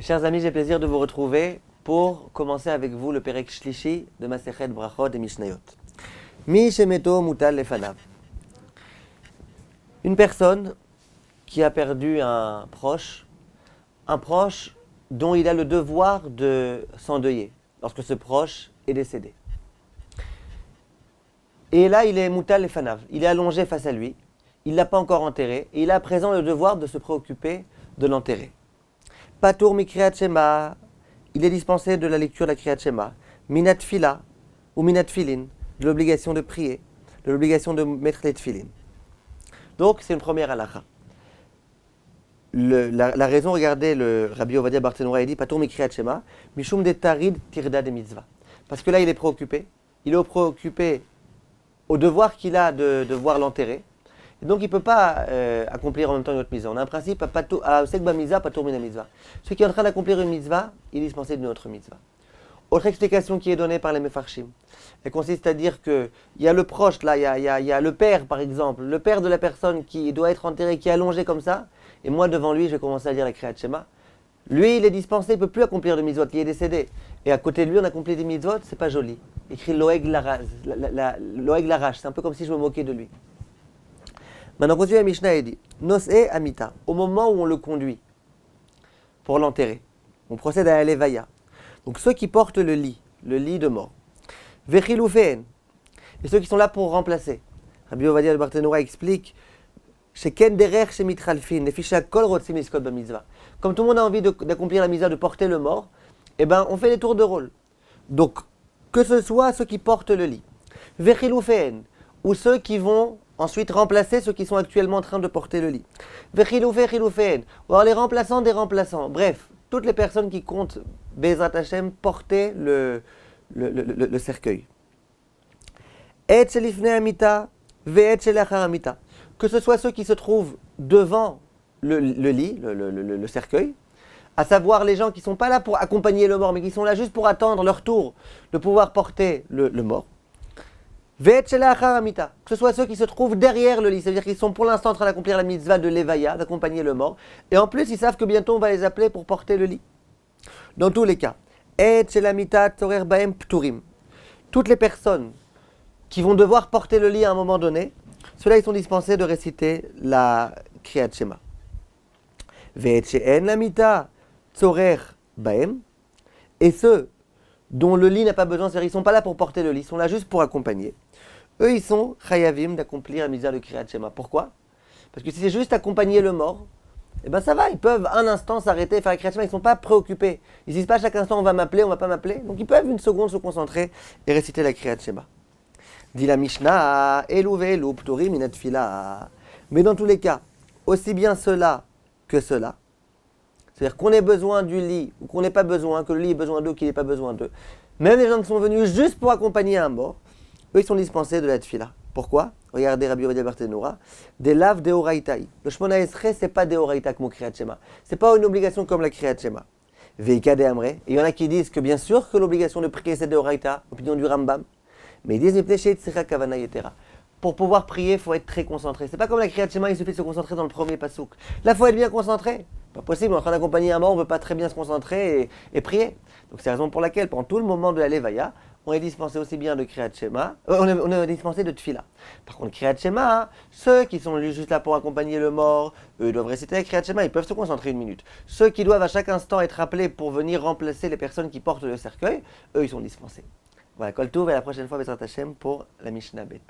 Mes chers amis, j'ai plaisir de vous retrouver pour commencer avec vous le Perek Shlishi de Masechet Brachot et Mishnayot. Mi shemeto mutal lefanav. Une personne qui a perdu un proche dont il a le devoir de s'endeuiller lorsque ce proche est décédé. Et là, il est mutal lefanav, il est allongé face à lui, il ne l'a pas encore enterré, et il a à présent le devoir de se préoccuper de l'enterrer. Patour mi kriyat shema, il est dispensé de la lecture de la kriyat shema, minat fila ou minat filin, de l'obligation de prier, de l'obligation de mettre les tfilin. Donc, c'est une première halakha. La raison, regardez, le Rabbi Ovadia Barthénoura, il dit Patour mi kriyat shema, mishum de tarid tirda de mitzvah. Parce que là, il est préoccupé au devoir qu'il a de voir l'enterrer. Et donc, il ne peut pas accomplir en même temps une autre mitzvah. On a un principe, sekba mitzvah, patour mina mitzvah. Celui qui est en train d'accomplir une mitzvah, il est dispensé d'une autre mitzvah. Autre explication qui est donnée par les mefarshim, elle consiste à dire qu'il y a le proche, là, il y a le père, par exemple, le père de la personne qui doit être enterré, qui est allongé comme ça, et moi, devant lui, je vais commencer à dire la kriyat shema. Lui, il est dispensé, il ne peut plus accomplir de mitzvot, il est décédé. Et à côté de lui, on accomplit des mitzvot, c'est pas joli. Écrit loeg larash, c'est un peu comme si je me moquais de lui. Maintenant, continue la Mishnah et dit Nos'e amita, au moment où on le conduit pour l'enterrer, on procède à l'alevaya. Donc ceux qui portent le lit de mort. Vechiloufeen, et ceux qui sont là pour remplacer. Rabbi Ovadia de Barthénoura explique Sheken derer shemitralfin, les ficha kol rotzim iskot b'mitzvah. Comme tout le monde a envie d'accomplir la mitzvah, de porter le mort, eh ben on fait des tours de rôle. Donc, que ce soit ceux qui portent le lit, Vechiloufeen, ou ceux qui vont ensuite remplacer ceux qui sont actuellement en train de porter le lit. Vechiloufeen, ou alors les remplaçants des remplaçants. Bref, toutes les personnes qui comptent Bezrat Hashem porter le cercueil. Et shelifne amita, ve'et shelachar amita. Que ce soit ceux qui se trouvent devant le lit, le cercueil, à savoir les gens qui ne sont pas là pour accompagner le mort, mais qui sont là juste pour attendre leur tour de pouvoir porter le mort. Ve'et shelachar amita. Que ce soit ceux qui se trouvent derrière le lit, c'est-à-dire qu'ils sont pour l'instant en train d'accomplir la mitzvah de l'Evaya, d'accompagner le mort, et en plus ils savent que bientôt on va les appeler pour porter le lit. Dans tous les cas, et shelamita torer baem pturim. Toutes les personnes qui vont devoir porter le lit à un moment donné, ceux-là ils sont dispensés de réciter la kriyat shema. Ve'et she'en lamita torer baem. Et ceux dont le lit n'a pas besoin, c'est-à-dire ils ne sont pas là pour porter le lit, ils sont là juste pour accompagner. Eux, ils sont chayavim d'accomplir la mitzvah de kriyat shema. Pourquoi ? Parce que si c'est juste accompagner le mort, eh ben ça va, ils peuvent un instant s'arrêter et faire la kriyat shema, ils ne sont pas préoccupés. Ils ne disent pas chaque instant on va m'appeler, on ne va pas m'appeler. Donc ils peuvent une seconde se concentrer et réciter la kriyat shema. Dit la Mishnah, elu ve'elu pturim min atfila. Mais dans tous les cas, aussi bien cela que cela, c'est-à-dire qu'on ait besoin du lit ou qu'on n'ait pas besoin, que le lit ait besoin d'eux ou qu'il n'ait pas besoin d'eux, même les gens qui sont venus juste pour accompagner un mort, eux ils sont dispensés de la tfila. Pourquoi ? Regardez Rabbi Ovadia Barthénoura, des laves de oraïtaï. Le Shmona Esrei, c'est pas des oraïta comme au kriyat shema. C'est pas une obligation comme la kriyat shema. Veika de amre. Et il y en a qui disent que bien sûr que l'obligation de prier c'est des oraïta, opinion du Rambam. Mais ils disent pour pouvoir prier, il faut être très concentré. C'est pas comme la kriyat shema, il suffit de se concentrer dans le premier pasouk. Là, il faut être bien concentré. Pas possible, on est en train d'accompagner un mort, on ne peut pas très bien se concentrer et prier. Donc c'est la raison pour laquelle, pendant tout le moment de la levaya, on est dispensé aussi bien de kriyat shema, on est dispensé de tfila. Par contre, kriyat shema, ceux qui sont juste là pour accompagner le mort, eux doivent réciter la kriyat shema, ils peuvent se concentrer une minute. Ceux qui doivent à chaque instant être appelés pour venir remplacer les personnes qui portent le cercueil, eux ils sont dispensés. Voilà, Kol Tov, et à la prochaine fois, Bezrat Hashem, pour la Mishnah Bet.